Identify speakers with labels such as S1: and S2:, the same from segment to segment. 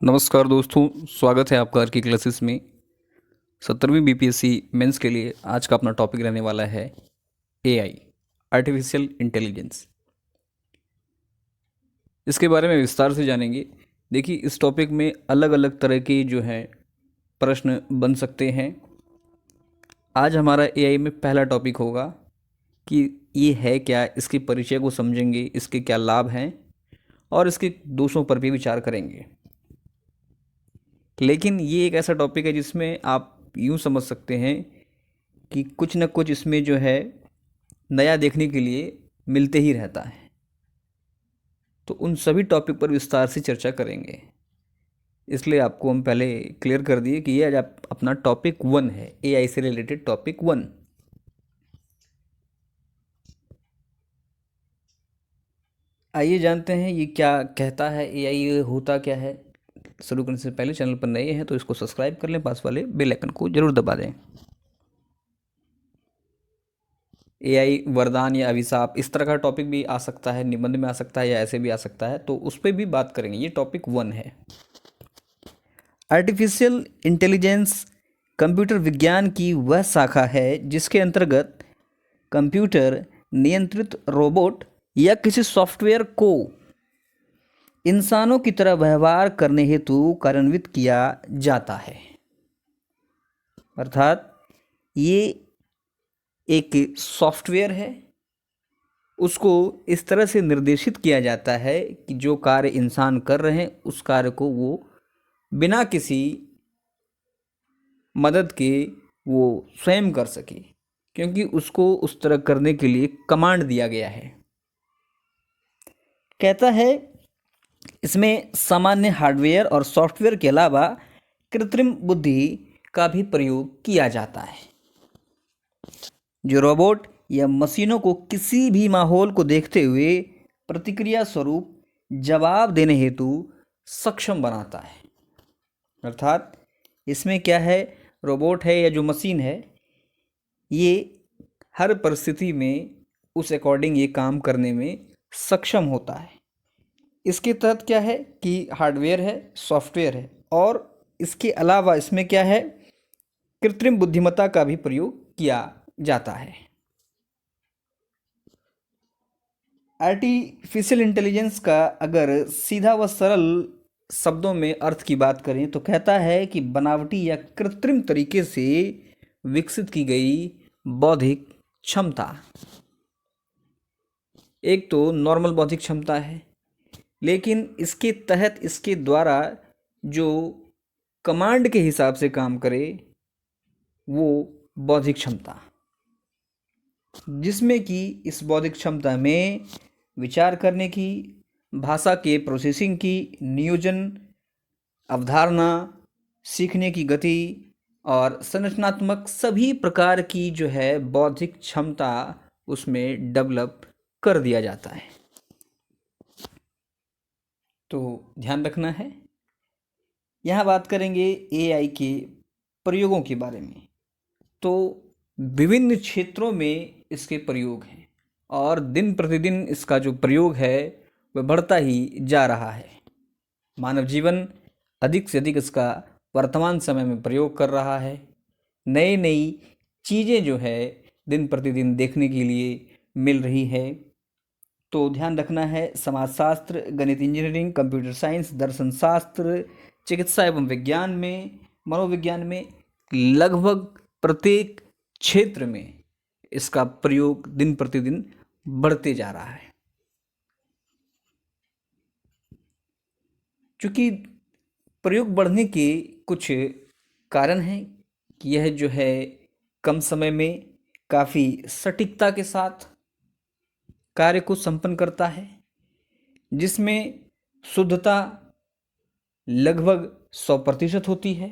S1: नमस्कार दोस्तों, स्वागत है आपका आज की क्लासेस में। 17वीं बीपीएससी मेंस के लिए आज का अपना टॉपिक रहने वाला है एआई, आर्टिफिशियल इंटेलिजेंस। इसके बारे में विस्तार से जानेंगे। देखिए, इस टॉपिक में अलग अलग तरह के जो हैं प्रश्न बन सकते हैं। आज हमारा एआई में पहला टॉपिक होगा कि ये है क्या, इसके परिचय को समझेंगे, इसके क्या लाभ हैं और इसके दोषों पर भी विचार करेंगे। लेकिन ये एक ऐसा टॉपिक है जिसमें आप यूँ समझ सकते हैं कि कुछ न कुछ इसमें जो है नया देखने के लिए मिलते ही रहता है। तो उन सभी टॉपिक पर विस्तार से चर्चा करेंगे। इसलिए आपको हम पहले क्लियर कर दिए कि ये आज आप अपना टॉपिक 1 है, एआई से रिलेटेड टॉपिक 1। आइए जानते हैं ये क्या कहता है एआई, ये होता क्या है। शुरू करने से पहले चैनल पर नए हैं तो इसको सब्सक्राइब कर लें, पास वाले बेल आइकन को जरूर दबा दें। एआई वरदान या अभिशाप, इस तरह का टॉपिक भी आ सकता है, निबंध में आ सकता है या ऐसे भी आ सकता है, तो उस पर भी बात करेंगे। ये टॉपिक 1 है। आर्टिफिशियल इंटेलिजेंस कंप्यूटर विज्ञान की वह शाखा है जिसके अंतर्गत कंप्यूटर नियंत्रित रोबोट या किसी सॉफ्टवेयर को इंसानों की तरह व्यवहार करने हेतु कार्यान्वित किया जाता है। अर्थात ये एक सॉफ्टवेयर है, उसको इस तरह से निर्देशित किया जाता है कि जो कार्य इंसान कर रहे हैं उस कार्य को वो बिना किसी मदद के वो स्वयं कर सके, क्योंकि उसको उस तरह करने के लिए कमांड दिया गया है। कहता है इसमें सामान्य हार्डवेयर और सॉफ्टवेयर के अलावा कृत्रिम बुद्धि का भी प्रयोग किया जाता है, जो रोबोट या मशीनों को किसी भी माहौल को देखते हुए प्रतिक्रिया स्वरूप जवाब देने हेतु सक्षम बनाता है। अर्थात इसमें क्या है, रोबोट है या जो मशीन है, ये हर परिस्थिति में उस अकॉर्डिंग ये काम करने में सक्षम होता है। इसके तहत क्या है कि हार्डवेयर है, सॉफ्टवेयर है, और इसके अलावा इसमें क्या है, कृत्रिम बुद्धिमत्ता का भी प्रयोग किया जाता है। आर्टिफिशियल इंटेलिजेंस का अगर सीधा व सरल शब्दों में अर्थ की बात करें तो कहता है कि बनावटी या कृत्रिम तरीके से विकसित की गई बौद्धिक क्षमता। एक तो नॉर्मल बौद्धिक क्षमता है, लेकिन इसके तहत इसके द्वारा जो कमांड के हिसाब से काम करे वो बौद्धिक क्षमता, जिसमें कि इस बौद्धिक क्षमता में विचार करने की, भाषा के प्रोसेसिंग की, नियोजन, अवधारणा, सीखने की गति और संरचनात्मक सभी प्रकार की जो है बौद्धिक क्षमता उसमें डेवलप कर दिया जाता है। तो ध्यान रखना है। यहाँ बात करेंगे एआई के प्रयोगों के बारे में। तो विभिन्न क्षेत्रों में इसके प्रयोग हैं और दिन प्रतिदिन इसका जो प्रयोग है वह बढ़ता ही जा रहा है। मानव जीवन अधिक से अधिक इसका वर्तमान समय में प्रयोग कर रहा है। नई नई चीज़ें जो है दिन प्रतिदिन देखने के लिए मिल रही है। तो ध्यान रखना है, समाजशास्त्र, गणित, इंजीनियरिंग, कंप्यूटर साइंस, दर्शन शास्त्र, चिकित्सा एवं विज्ञान में, मनोविज्ञान में, लगभग प्रत्येक क्षेत्र में इसका प्रयोग दिन प्रतिदिन बढ़ते जा रहा है। चूँकि प्रयोग बढ़ने के कुछ कारण हैं कि यह जो है कम समय में काफ़ी सटीकता के साथ कार्य को संपन्न करता है, जिसमें शुद्धता लगभग 100% होती है।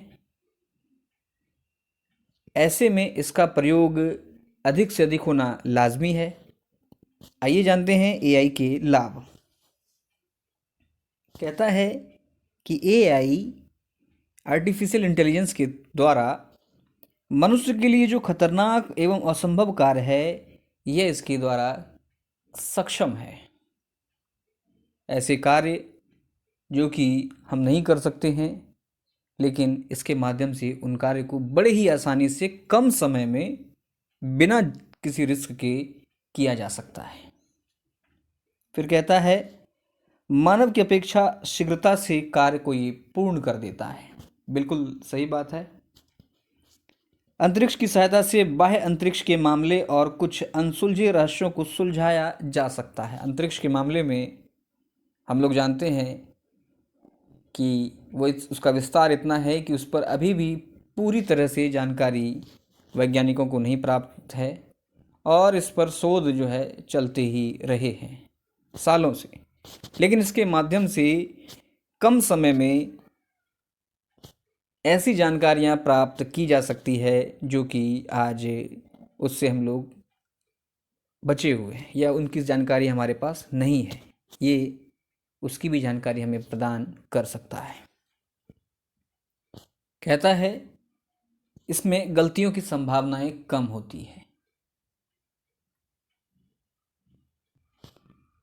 S1: ऐसे में इसका प्रयोग अधिक से अधिक होना लाजमी है। आइए जानते हैं एआई के लाभ। कहता है कि एआई आर्टिफिशियल इंटेलिजेंस के द्वारा मनुष्य के लिए जो खतरनाक एवं असंभव कार्य है यह इसके द्वारा सक्षम है। ऐसे कार्य जो कि हम नहीं कर सकते हैं, लेकिन इसके माध्यम से उन कार्य को बड़े ही आसानी से कम समय में बिना किसी रिस्क के किया जा सकता है। फिर कहता है मानव की अपेक्षा शीघ्रता से कार्य को ये पूर्ण कर देता है। बिल्कुल सही बात है। अंतरिक्ष की सहायता से बाह्य अंतरिक्ष के मामले और कुछ अनसुलझे रहस्यों को सुलझाया जा सकता है। अंतरिक्ष के मामले में हम लोग जानते हैं कि उसका विस्तार इतना है कि उस पर अभी भी पूरी तरह से जानकारी वैज्ञानिकों को नहीं प्राप्त है और इस पर शोध जो है चलते ही रहे हैं सालों से। लेकिन इसके माध्यम से कम समय में ऐसी जानकारियां प्राप्त की जा सकती है जो कि आज उससे हम लोग बचे हुए हैं या उनकी जानकारी हमारे पास नहीं है, ये उसकी भी जानकारी हमें प्रदान कर सकता है। कहता है इसमें गलतियों की संभावनाएं कम होती है।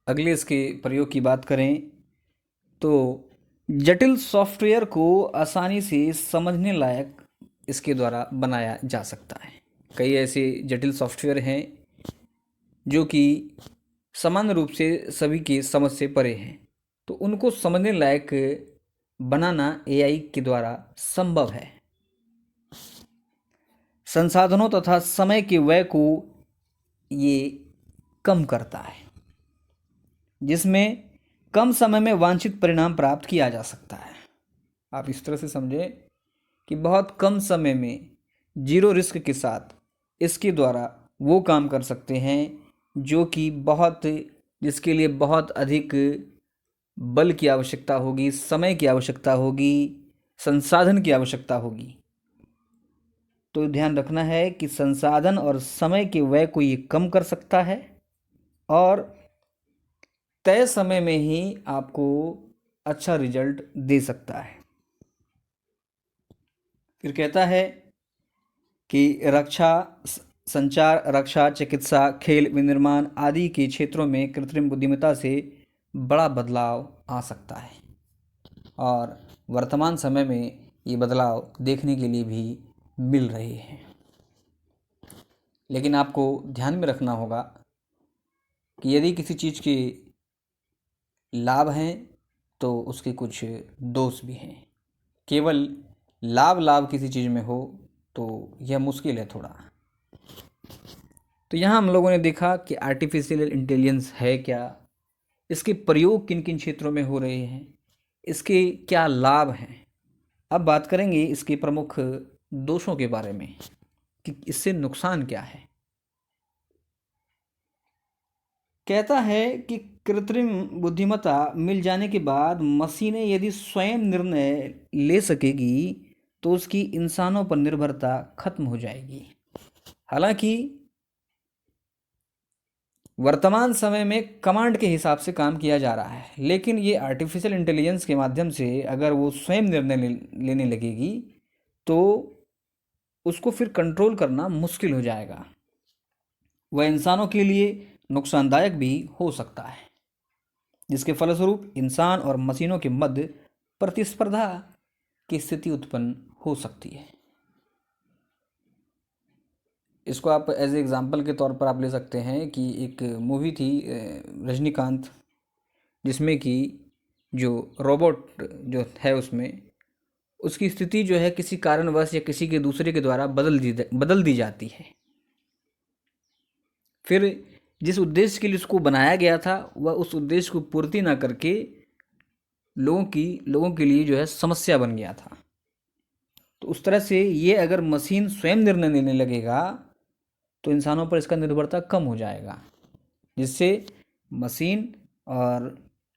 S1: अगले इसके प्रयोग की बात करें तो जटिल सॉफ्टवेयर को आसानी से समझने लायक इसके द्वारा बनाया जा सकता है। कई ऐसे जटिल सॉफ्टवेयर हैं जो कि सामान्य रूप से सभी की समझ से परे हैं, तो उनको समझने लायक बनाना एआई के द्वारा संभव है। संसाधनों तथा समय के व्यय को ये कम करता है, जिसमें कम समय में वांछित परिणाम प्राप्त किया जा सकता है। आप इस तरह से समझें कि बहुत कम समय में जीरो रिस्क के साथ इसके द्वारा वो काम कर सकते हैं जो कि जिसके लिए बहुत अधिक बल की आवश्यकता होगी, समय की आवश्यकता होगी, संसाधन की आवश्यकता होगी। तो ध्यान रखना है कि संसाधन और समय के व्यय को ये कम कर सकता है और तय समय में ही आपको अच्छा रिजल्ट दे सकता है। फिर कहता है कि रक्षा, संचार, रक्षा, चिकित्सा, खेल, विनिर्माण आदि के क्षेत्रों में कृत्रिम बुद्धिमत्ता से बड़ा बदलाव आ सकता है और वर्तमान समय में ये बदलाव देखने के लिए भी मिल रहे हैं। लेकिन आपको ध्यान में रखना होगा कि यदि किसी चीज़ के लाभ हैं तो उसके कुछ दोष भी हैं। केवल लाभ किसी चीज़ में हो तो यह मुश्किल है थोड़ा। तो यहाँ हम लोगों ने देखा कि आर्टिफिशियल इंटेलिजेंस है क्या, इसके प्रयोग किन किन क्षेत्रों में हो रहे हैं, इसके क्या लाभ हैं। अब बात करेंगे इसके प्रमुख दोषों के बारे में कि इससे नुकसान क्या है। कहता है कि कृत्रिम बुद्धिमत्ता मिल जाने के बाद मशीनें यदि स्वयं निर्णय ले सकेगी तो उसकी इंसानों पर निर्भरता खत्म हो जाएगी। हालांकि वर्तमान समय में कमांड के हिसाब से काम किया जा रहा है, लेकिन ये आर्टिफिशियल इंटेलिजेंस के माध्यम से अगर वो स्वयं निर्णय लेने लगेगी तो उसको फिर कंट्रोल करना मुश्किल हो जाएगा। वह इंसानों के लिए नुकसानदायक भी हो सकता है, जिसके फलस्वरूप इंसान और मशीनों के मध्य प्रतिस्पर्धा की स्थिति उत्पन्न हो सकती है। इसको आप एज ए एग्ज़ाम्पल के तौर पर आप ले सकते हैं कि एक मूवी थी रजनीकांत, जिसमें कि जो रोबोट जो है उसमें उसकी स्थिति जो है किसी कारणवश या किसी के दूसरे के द्वारा बदल दी जाती है। फिर जिस उद्देश्य के लिए उसको बनाया गया था वह उस उद्देश्य को पूर्ति ना करके लोगों के लिए जो है समस्या बन गया था। तो उस तरह से ये अगर मशीन स्वयं निर्णय लेने लगेगा तो इंसानों पर इसका निर्भरता कम हो जाएगा, जिससे मशीन और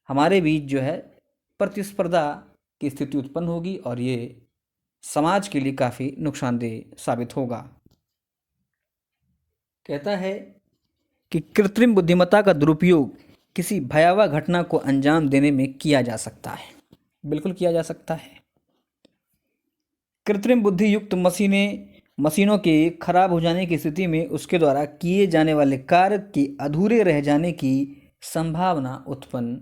S1: हमारे बीच जो है प्रतिस्पर्धा की स्थिति उत्पन्न होगी और ये समाज के लिए काफ़ी नुकसानदेह साबित होगा। कहता है कि कृत्रिम बुद्धिमत्ता का दुरुपयोग किसी भयावह घटना को अंजाम देने में किया जा सकता है। बिल्कुल किया जा सकता है। कृत्रिम बुद्धि युक्त मशीनों के खराब हो जाने की स्थिति में उसके द्वारा किए जाने वाले कार्य के अधूरे रह जाने की संभावना उत्पन्न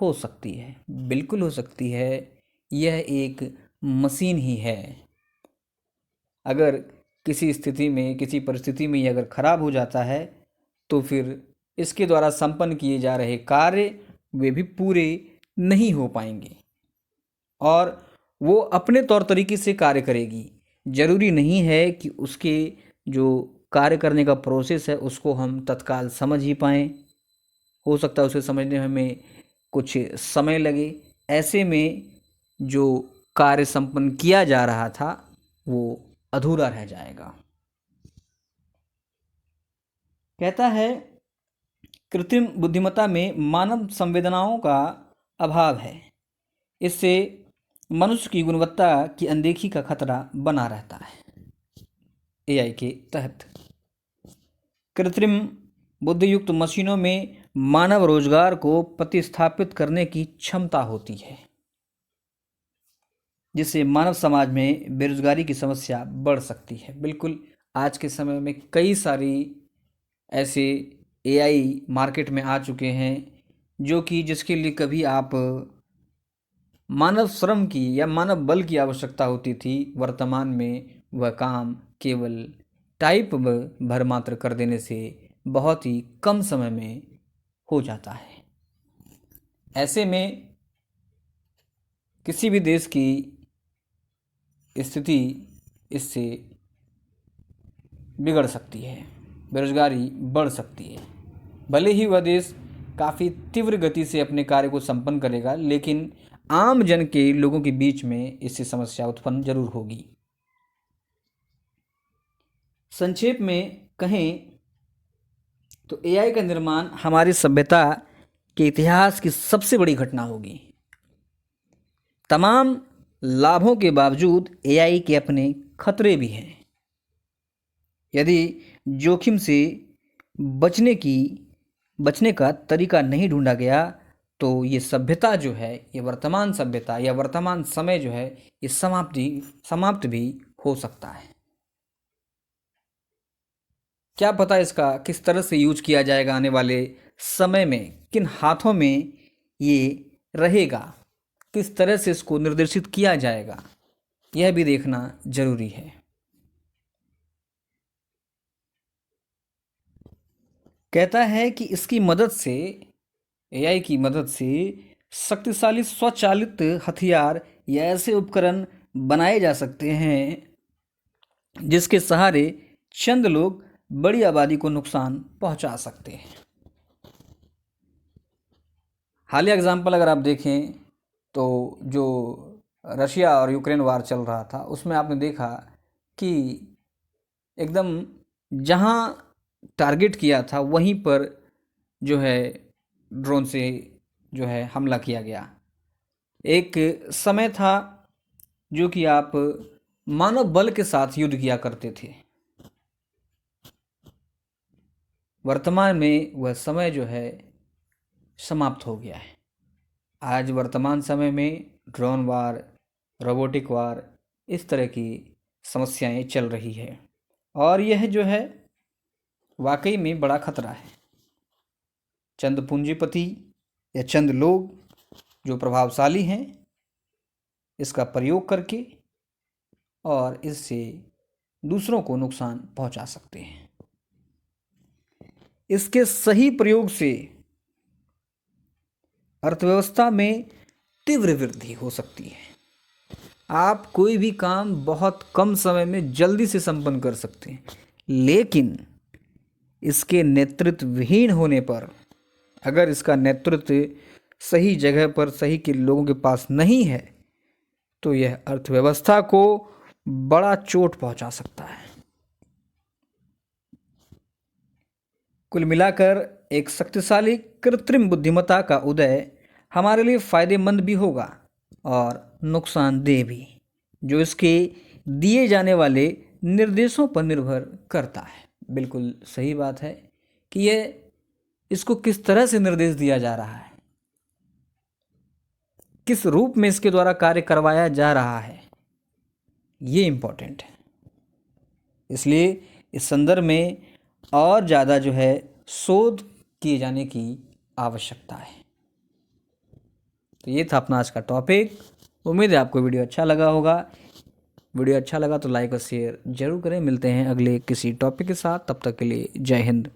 S1: हो सकती है, बिल्कुल हो सकती है। यह एक मशीन ही है। अगर किसी स्थिति में, किसी परिस्थिति में ये अगर खराब हो जाता है तो फिर इसके द्वारा संपन्न किए जा रहे कार्य वे भी पूरे नहीं हो पाएंगे और वो अपने तौर तरीके से कार्य करेगी। ज़रूरी नहीं है कि उसके जो कार्य करने का प्रोसेस है उसको हम तत्काल समझ ही पाएँ। हो सकता है उसे समझने में हमें कुछ समय लगे। ऐसे में जो कार्य संपन्न किया जा रहा था वो अधूरा रह जाएगा। कहता है कृत्रिम बुद्धिमत्ता में मानव संवेदनाओं का अभाव है। इससे मनुष्य की गुणवत्ता की अनदेखी का खतरा बना रहता है। एआई के तहत कृत्रिम बुद्धियुक्त मशीनों में मानव रोजगार को प्रतिस्थापित करने की क्षमता होती है, जिससे मानव समाज में बेरोजगारी की समस्या बढ़ सकती है। बिल्कुल, आज के समय में कई सारी ऐसे एआई मार्केट में आ चुके हैं जो कि जिसके लिए कभी आप मानव श्रम की या मानव बल की आवश्यकता होती थी, वर्तमान में वह काम केवल टाइप भर मात्र कर देने से बहुत ही कम समय में हो जाता है। ऐसे में किसी भी देश की स्थिति इससे बिगड़ सकती है, बेरोजगारी बढ़ सकती है। भले ही वह देश काफ़ी तीव्र गति से अपने कार्य को संपन्न करेगा, लेकिन आम जन के लोगों के बीच में इससे समस्या उत्पन्न जरूर होगी। संक्षेप में कहें तो एआई का निर्माण हमारी सभ्यता के इतिहास की सबसे बड़ी घटना होगी। तमाम लाभों के बावजूद एआई के अपने खतरे भी हैं। यदि जोखिम से बचने का तरीका नहीं ढूंढा गया तो ये सभ्यता जो है, ये वर्तमान सभ्यता या वर्तमान समय जो है, ये समाप्त भी हो सकता है। क्या पता इसका किस तरह से यूज किया जाएगा आने वाले समय में, किन हाथों में ये रहेगा, किस तरह से इसको निर्देशित किया जाएगा, यह भी देखना जरूरी है। कहता है कि इसकी मदद से, एआई की मदद से शक्तिशाली स्वचालित हथियार या ऐसे उपकरण बनाए जा सकते हैं जिसके सहारे चंद लोग बड़ी आबादी को नुकसान पहुंचा सकते हैं। हालिया एग्जाम्पल अगर आप देखें तो जो रशिया और यूक्रेन वार चल रहा था उसमें आपने देखा कि एकदम जहां टारगेट किया था वहीं पर जो है ड्रोन से जो है हमला किया गया। एक समय था जो कि आप मानव बल के साथ युद्ध किया करते थे। वर्तमान में वह समय जो है समाप्त हो गया है। आज वर्तमान समय में ड्रोन वार, रोबोटिक वार, इस तरह की समस्याएं चल रही है और यह जो है वाकई में बड़ा खतरा है। चंद पूंजीपति या चंद लोग जो प्रभावशाली हैं इसका प्रयोग करके और इससे दूसरों को नुकसान पहुंचा सकते हैं। इसके सही प्रयोग से अर्थव्यवस्था में तीव्र वृद्धि हो सकती है। आप कोई भी काम बहुत कम समय में जल्दी से संपन्न कर सकते हैं, लेकिन इसके नेतृत्व विहीन होने पर, अगर इसका नेतृत्व सही जगह पर सही के लोगों के पास नहीं है तो यह अर्थव्यवस्था को बड़ा चोट पहुंचा सकता है। कुल मिलाकर एक शक्तिशाली कृत्रिम बुद्धिमत्ता का उदय हमारे लिए फायदेमंद भी होगा और नुकसानदेह भी, जो इसके दिए जाने वाले निर्देशों पर निर्भर करता है। बिल्कुल सही बात है कि इसको किस तरह से निर्देश दिया जा रहा है, किस रूप में इसके द्वारा कार्य करवाया जा रहा है, ये इम्पोर्टेंट है। इसलिए इस संदर्भ में और ज़्यादा जो है शोध किए जाने की आवश्यकता है। तो ये था अपना आज का टॉपिक। उम्मीद है आपको वीडियो अच्छा लगा होगा। वीडियो अच्छा लगा तो लाइक और शेयर जरूर करें। मिलते हैं अगले किसी टॉपिक के साथ, तब तक के लिए जय हिंद।